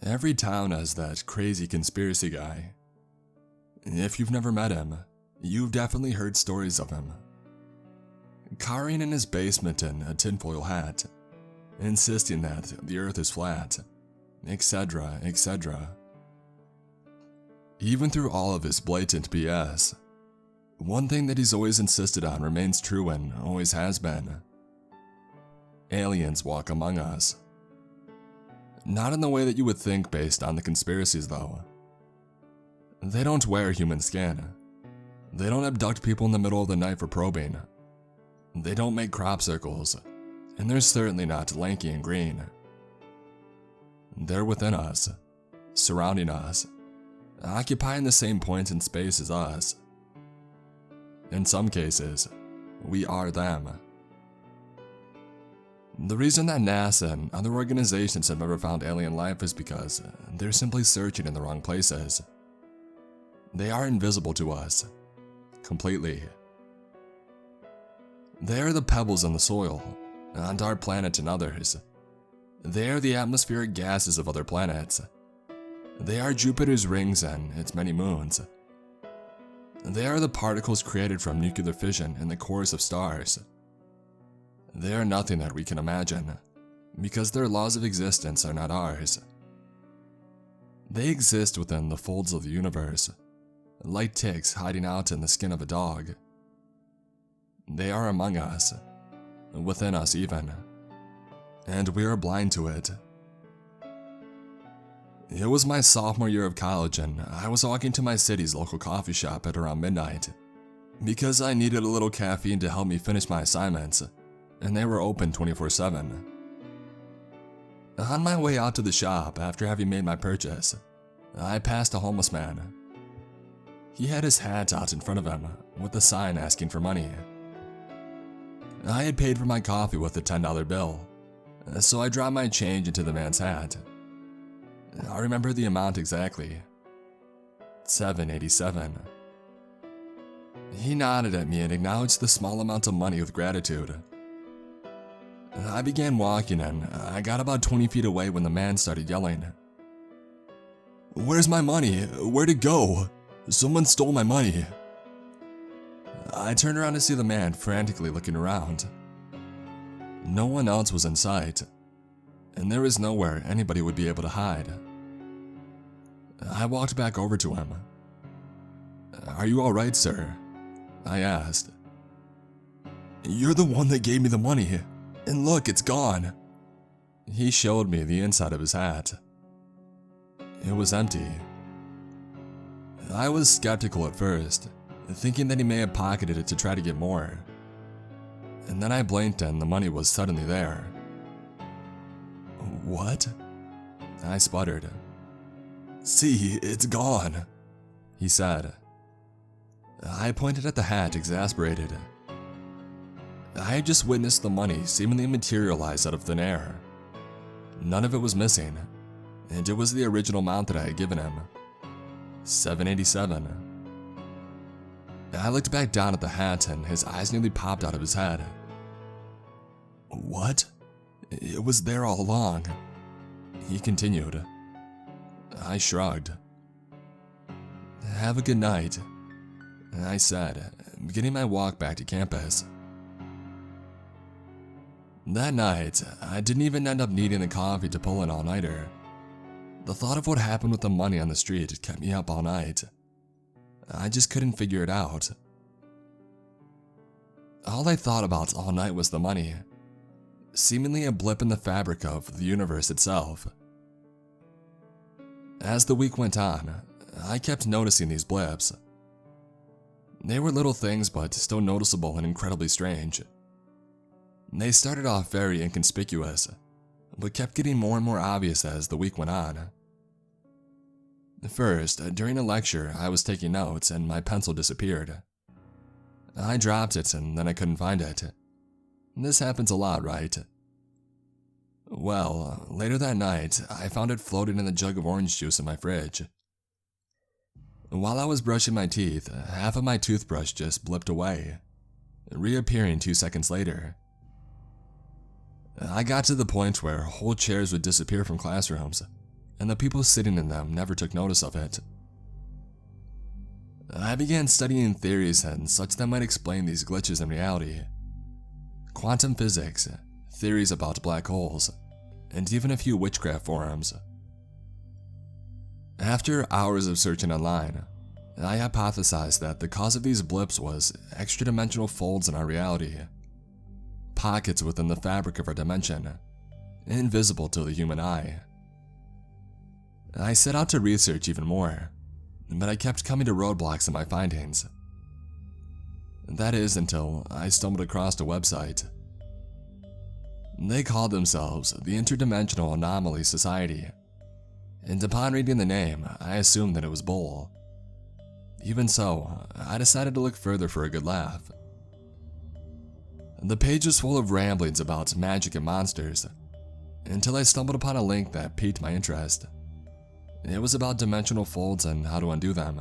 Every town has that crazy conspiracy guy. If you've never met him, you've definitely heard stories of him. Cowering in his basement in a tinfoil hat, insisting that the earth is flat, etc., etc. Even through all of his blatant BS, one thing that he's always insisted on remains true and always has been. Aliens walk among us. Not in the way that you would think based on the conspiracies though. They don't wear human skin. They don't abduct people in the middle of the night for probing. They don't make crop circles, and they're certainly not lanky and green. They're within us, surrounding us, occupying the same point in space as us. In some cases, we are them. The reason that NASA and other organizations have never found alien life is because they're simply searching in the wrong places. They are invisible to us, completely. They are the pebbles in the soil, on our planet and others. They are the atmospheric gases of other planets. They are Jupiter's rings and its many moons. They are the particles created from nuclear fission in the cores of stars. They are nothing that we can imagine, because their laws of existence are not ours. They exist within the folds of the universe, like ticks hiding out in the skin of a dog. They are among us, within us even, and we are blind to it. It was my sophomore year of college and I was walking to my city's local coffee shop at around midnight, because I needed a little caffeine to help me finish my assignments, and they were open 24/7. On my way out to the shop after having made my purchase, I passed a homeless man. He had his hat out in front of him with a sign asking for money. I had paid for my coffee with a $10 bill, so I dropped my change into the man's hat. I remember the amount exactly. $7.87. He nodded at me and acknowledged the small amount of money with gratitude. I began walking and I got about 20 feet away when the man started yelling, "Where's my money? Where'd it go? Someone stole my money." I turned around to see the man frantically looking around. No one else was in sight, and there was nowhere anybody would be able to hide. I walked back over to him. "Are you alright, sir?" I asked. "You're the one that gave me the money, and look, it's gone." He showed me the inside of his hat. It was empty. I was skeptical at first, thinking that he may have pocketed it to try to get more. And then I blinked and the money was suddenly there. "What?" I sputtered. "See, it's gone," he said. I pointed at the hat, exasperated. I had just witnessed the money seemingly materialize out of thin air. None of it was missing, and it was the original amount that I had given him. $7.87. I looked back down at the hat and his eyes nearly popped out of his head. "What? It was there all along," he continued. I shrugged. "Have a good night," I said, beginning my walk back to campus. That night, I didn't even end up needing the coffee to pull an all-nighter. The thought of what happened with the money on the street kept me up all night. I just couldn't figure it out. All I thought about all night was the money, seemingly a blip in the fabric of the universe itself. As the week went on, I kept noticing these blips. They were little things but still noticeable and incredibly strange. They started off very inconspicuous, but kept getting more and more obvious as the week went on. First, during a lecture, I was taking notes and my pencil disappeared. I dropped it and then I couldn't find it. This happens a lot, right? Well, later that night, I found it floating in the jug of orange juice in my fridge. While I was brushing my teeth, half of my toothbrush just blipped away, reappearing 2 seconds later. I got to the point where whole chairs would disappear from classrooms, and the people sitting in them never took notice of it. I began studying theories and such that might explain these glitches in reality. Quantum physics, theories about black holes, and even a few witchcraft forums. After hours of searching online, I hypothesized that the cause of these blips was extra-dimensional folds in our reality. Pockets within the fabric of our dimension, invisible to the human eye. I set out to research even more, but I kept coming to roadblocks in my findings. That is until I stumbled across a website. They called themselves the Interdimensional Anomaly Society, and upon reading the name, I assumed that it was bull. Even so, I decided to look further for a good laugh. The page was full of ramblings about magic and monsters, until I stumbled upon a link that piqued my interest. It was about dimensional folds and how to undo them.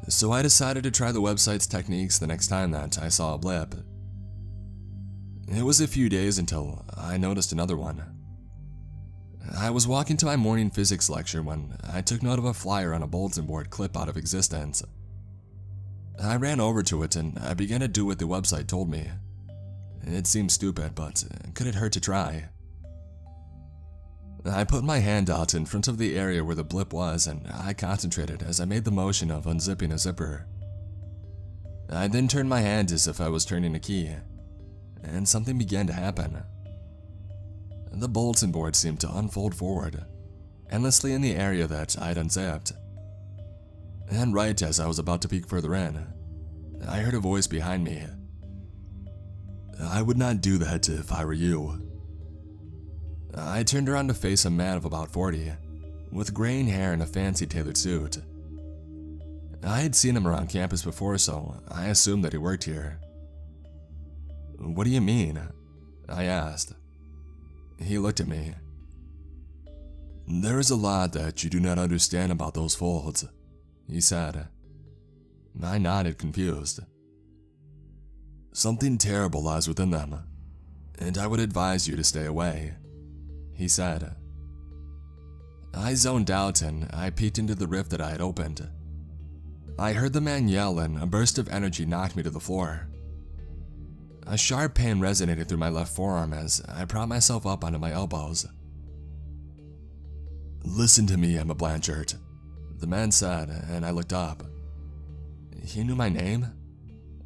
So I decided to try the website's techniques the next time that I saw a blip. It was a few days until I noticed another one. I was walking to my morning physics lecture when I took note of a flyer on a bulletin board clip out of existence. I ran over to it and I began to do what the website told me. It seemed stupid, but could it hurt to try? I put my hand out in front of the area where the blip was and I concentrated as I made the motion of unzipping a zipper. I then turned my hand as if I was turning a key, and something began to happen. The bulletin board seemed to unfold forward, endlessly in the area that I'd unzipped. And right as I was about to peek further in, I heard a voice behind me. "I would not do that if I were you." I turned around to face a man of about 40, with graying hair and a fancy tailored suit. I had seen him around campus before, so I assumed that he worked here. "What do you mean?" I asked. He looked at me. "There is a lot that you do not understand about those folds," he said. I nodded, confused. "Something terrible lies within them, and I would advise you to stay away," he said. I zoned out and I peeked into the rift that I had opened. I heard the man yell and a burst of energy knocked me to the floor. A sharp pain resonated through my left forearm as I propped myself up onto my elbows. "Listen to me, Emma Blanchard," the man said, and I looked up. He knew my name?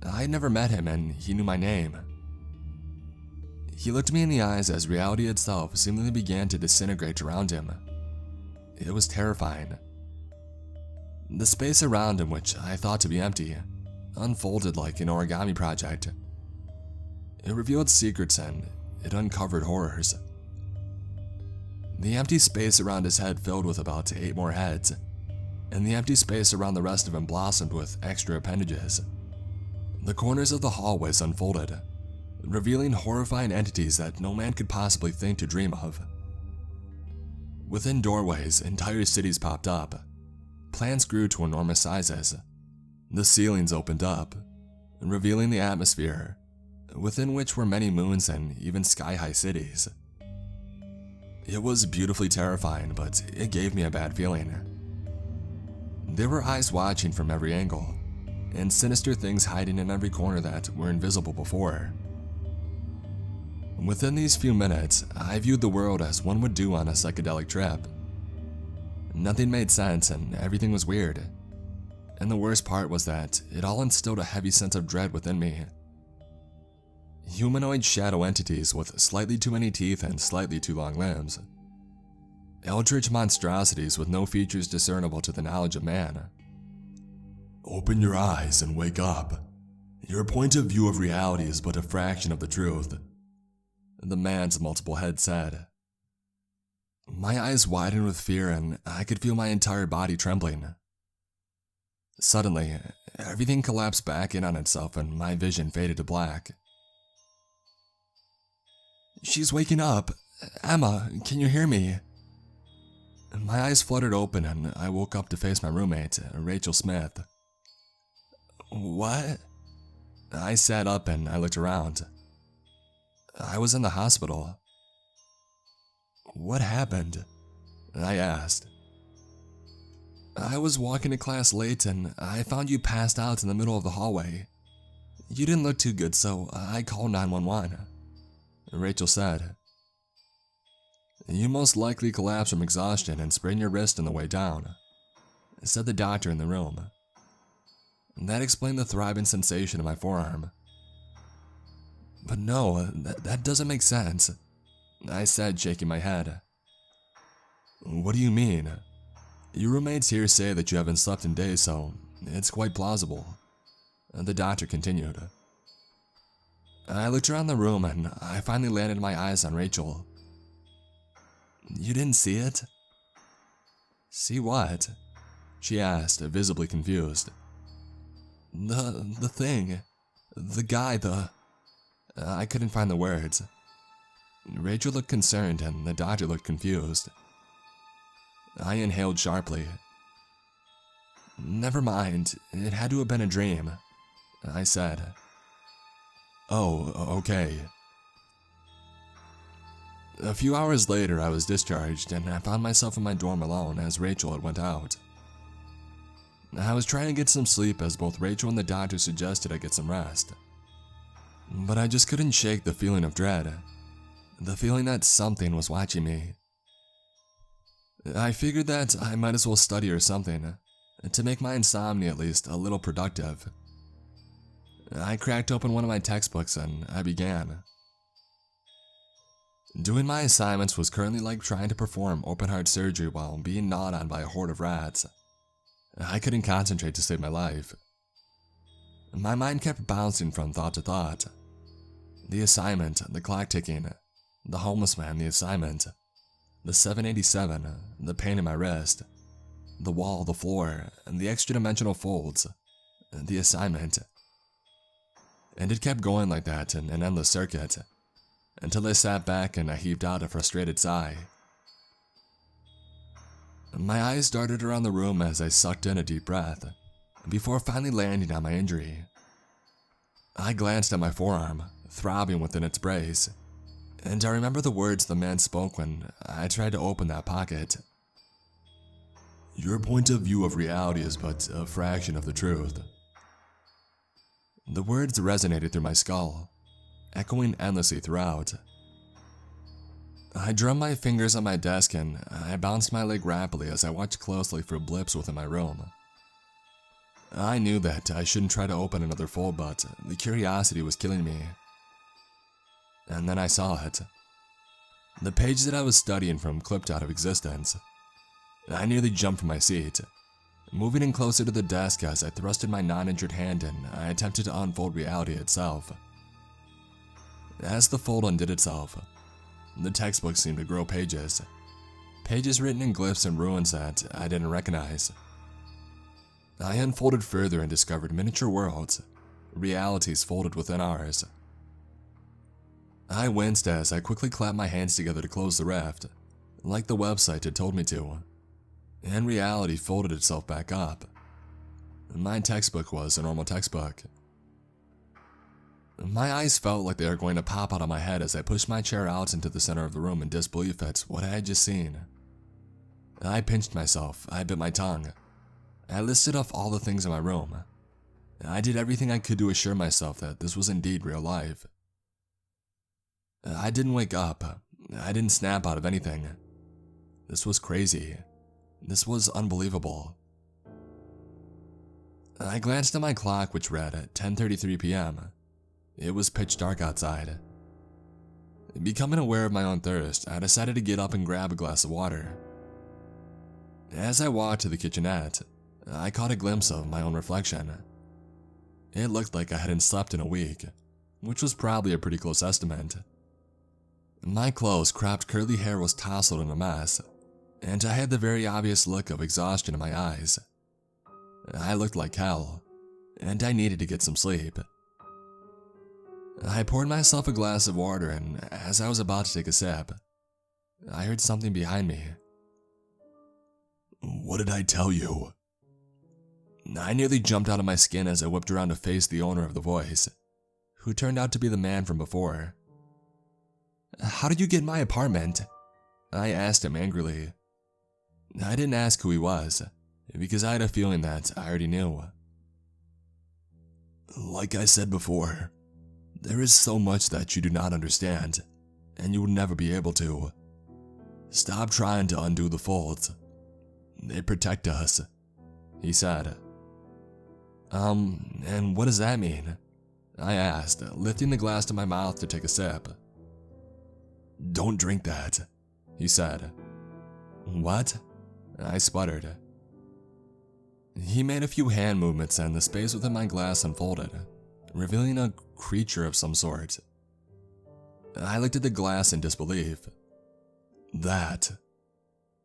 I had never met him and he knew my name. He looked me in the eyes as reality itself seemingly began to disintegrate around him. It was terrifying. The space around him, which I thought to be empty, unfolded like an origami project. It revealed secrets and it uncovered horrors. The empty space around his head filled with about 8 more heads, and the empty space around the rest of him blossomed with extra appendages. The corners of the hallways unfolded, revealing horrifying entities that no man could possibly think to dream of. Within doorways, entire cities popped up. Plants grew to enormous sizes. The ceilings opened up, revealing the atmosphere, within which were many moons and even sky-high cities. It was beautifully terrifying, but it gave me a bad feeling. There were eyes watching from every angle, and sinister things hiding in every corner that were invisible before. Within these few minutes, I viewed the world as one would do on a psychedelic trip. Nothing made sense and everything was weird. And the worst part was that it all instilled a heavy sense of dread within me. Humanoid shadow entities with slightly too many teeth and slightly too long limbs. Eldritch monstrosities with no features discernible to the knowledge of man. "Open your eyes and wake up. Your point of view of reality is but a fraction of the truth," the man's multiple heads said. My eyes widened with fear and I could feel my entire body trembling. Suddenly, everything collapsed back in on itself and my vision faded to black. "She's waking up. Emma, can you hear me?" My eyes fluttered open and I woke up to face my roommate, Rachel Smith. "What?" I sat up and I looked around. I was in the hospital. "What happened?" I asked. I was walking to class late and I found you passed out in the middle of the hallway. You didn't look too good, so I called 911. Rachel said. You most likely collapsed from exhaustion and sprained your wrist on the way down, said the doctor in the room. That explained the throbbing sensation in my forearm. But no, that doesn't make sense, I said, shaking my head. What do you mean? Your roommates here say that you haven't slept in days, so it's quite plausible. The doctor continued. I looked around the room and I finally landed my eyes on Rachel. You didn't see it? See what? She asked, visibly confused. The thing. The guy, I couldn't find the words. Rachel looked concerned and the doctor looked confused. I inhaled sharply. Never mind, it had to have been a dream, I said. Oh, okay. A few hours later, I was discharged and I found myself in my dorm alone as Rachel had went out. I was trying to get some sleep as both Rachel and the doctor suggested I get some rest. But I just couldn't shake the feeling of dread, the feeling that something was watching me. I figured that I might as well study or something, to make my insomnia at least a little productive. I cracked open one of my textbooks and I began. Doing my assignments was currently like trying to perform open heart surgery while being gnawed on by a horde of rats. I couldn't concentrate to save my life. My mind kept bouncing from thought to thought. The assignment, the clock ticking, the homeless man, the assignment, the 787, the pain in my wrist, the wall, the floor, and the extra-dimensional folds, the assignment. And it kept going like that in an endless circuit, until I sat back and I heaved out a frustrated sigh. My eyes darted around the room as I sucked in a deep breath, before finally landing on my injury. I glanced at my forearm, throbbing within its brace, and I remember the words the man spoke when I tried to open that pocket. Your point of view of reality is but a fraction of the truth. The words resonated through my skull, echoing endlessly throughout. I drummed my fingers on my desk and I bounced my leg rapidly as I watched closely for blips within my room. I knew that I shouldn't try to open another fold, but the curiosity was killing me. And then I saw it. The page that I was studying from clipped out of existence. I nearly jumped from my seat, moving in closer to the desk as I thrusted my non-injured hand in. I attempted to unfold reality itself. As the fold undid itself, the textbook seemed to grow pages. Pages written in glyphs and runes that I didn't recognize. I unfolded further and discovered miniature worlds, realities folded within ours. I winced as I quickly clapped my hands together to close the rift, like the website had told me to, and reality folded itself back up. My textbook was a normal textbook. My eyes felt like they were going to pop out of my head as I pushed my chair out into the center of the room in disbelief at what I had just seen. I pinched myself, I bit my tongue. I listed off all the things in my room. I did everything I could to assure myself that this was indeed real life. I didn't wake up. I didn't snap out of anything. This was crazy. This was unbelievable. I glanced at my clock, which read at 10:33 p.m. It was pitch dark outside. Becoming aware of my own thirst, I decided to get up and grab a glass of water. As I walked to the kitchenette, I caught a glimpse of my own reflection. It looked like I hadn't slept in a week, which was probably a pretty close estimate. My close, cropped curly hair was tousled in a mess, and I had the very obvious look of exhaustion in my eyes. I looked like hell, and I needed to get some sleep. I poured myself a glass of water, and as I was about to take a sip, I heard something behind me. What did I tell you? I nearly jumped out of my skin as I whipped around to face the owner of the voice, who turned out to be the man from before. How did you get in my apartment? I asked him angrily. I didn't ask who he was, because I had a feeling that I already knew. Like I said before, there is so much that you do not understand, and you will never be able to. Stop trying to undo the folds. They protect us, he said. And what does that mean? I asked, lifting the glass to my mouth to take a sip. Don't drink that, he said. What? I sputtered. He made a few hand movements and the space within my glass unfolded, revealing a creature of some sort. I looked at the glass in disbelief. That,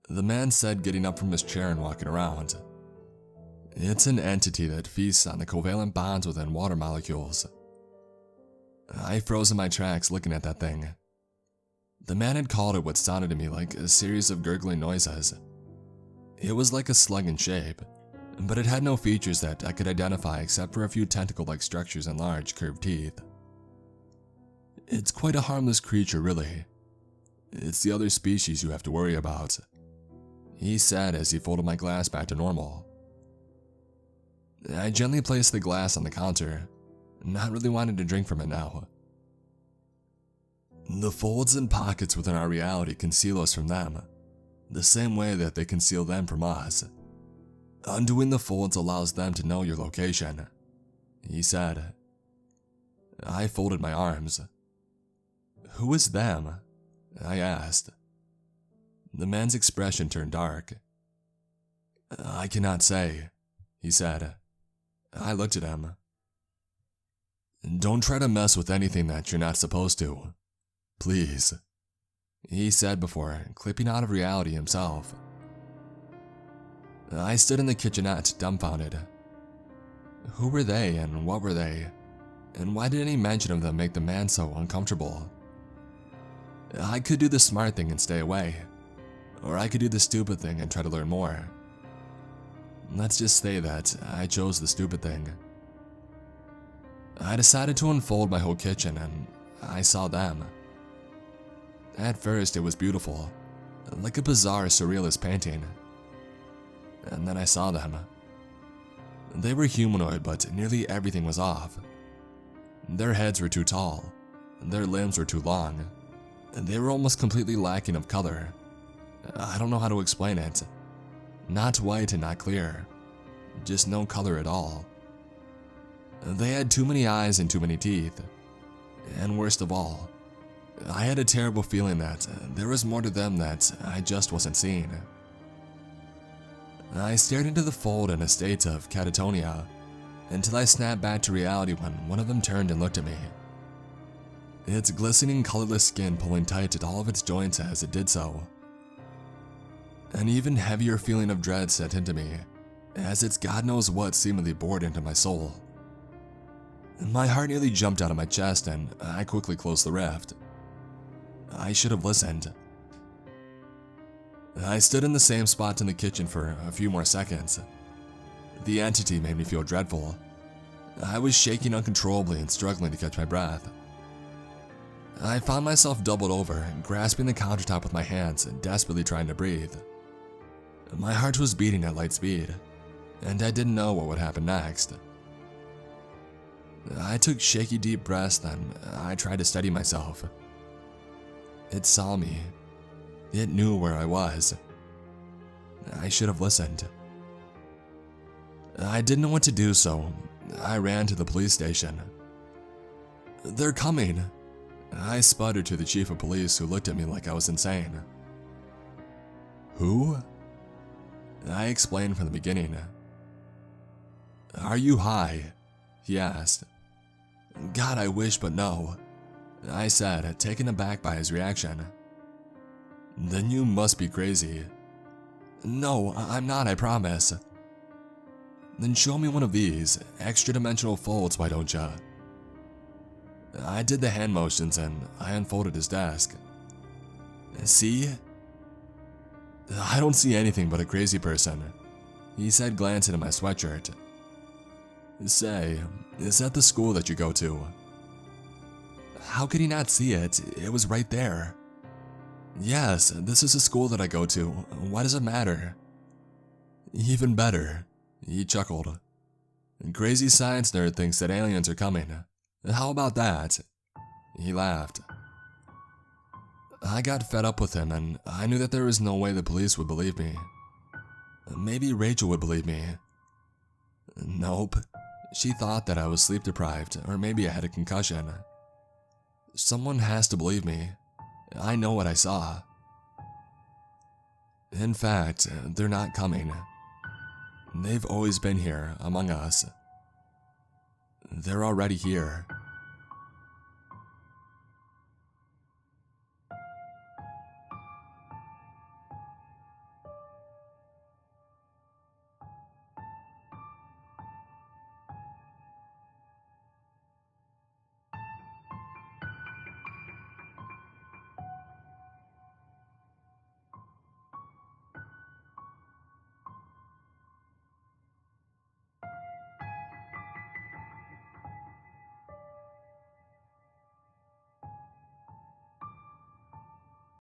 the man said, getting up from his chair and walking around. It's an entity that feasts on the covalent bonds within water molecules. I froze in my tracks looking at that thing. The man had called it what sounded to me like a series of gurgling noises. It was like a slug in shape, but it had no features that I could identify except for a few tentacle-like structures and large, curved teeth. It's quite a harmless creature, really. It's the other species you have to worry about, he said as he folded my glass back to normal. I gently placed the glass on the counter, not really wanting to drink from it now. The folds and pockets within our reality conceal us from them, the same way that they conceal them from us. Undoing the folds allows them to know your location, he said. I folded my arms. Who is them? I asked. The man's expression turned dark. I cannot say, he said. I looked at him. Don't try to mess with anything that you're not supposed to. Please, he said before clipping out of reality himself. I stood in the kitchenette, dumbfounded. Who were they and what were they? And why did any mention of them make the man so uncomfortable? I could do the smart thing and stay away, or I could do the stupid thing and try to learn more. Let's just say that I chose the stupid thing. I decided to unfold my whole kitchen and I saw them. At first it was beautiful, like a bizarre surrealist painting. And then I saw them. They were humanoid, but nearly everything was off. Their heads were too tall, their limbs were too long, and they were almost completely lacking of color. I don't know how to explain it. Not white and not clear, just no color at all. They had too many eyes and too many teeth, and worst of all, I had a terrible feeling that there was more to them that I just wasn't seeing. I stared into the fold in a state of catatonia until I snapped back to reality when one of them turned and looked at me. Its glistening, colorless skin pulling tight at all of its joints as it did so. An even heavier feeling of dread set into me, as its God knows what seemingly bored into my soul. My heart nearly jumped out of my chest and I quickly closed the rift. I should have listened. I stood in the same spot in the kitchen for a few more seconds. The entity made me feel dreadful. I was shaking uncontrollably and struggling to catch my breath. I found myself doubled over, grasping the countertop with my hands and desperately trying to breathe. My heart was beating at light speed, and I didn't know what would happen next. I took shaky deep breaths, then I tried to steady myself. It saw me. It knew where I was. I should have listened. I didn't know what to do, so I ran to the police station. They're coming, I sputtered to the chief of police, who looked at me like I was insane. Who? I explained from the beginning. Are you high? He asked. God, I wish, but no, I said, taken aback by his reaction. Then you must be crazy. No, I'm not, I promise. Then show me one of these extra-dimensional folds, why don't ya? I did the hand motions and I unfolded his desk. See? I don't see anything but a crazy person, he said, glancing at my sweatshirt. Say, is that the school that you go to? How could he not see it? It was right there. Yes, this is a school that I go to. Why does it matter? Even better, he chuckled. Crazy science nerd thinks that aliens are coming. How about that? He laughed. I got fed up with him, and I knew that there was no way the police would believe me. Maybe Rachel would believe me. Nope. She thought that I was sleep deprived, or maybe I had a concussion. Someone has to believe me. I know what I saw. In fact, they're not coming. They've always been here, among us. They're already here.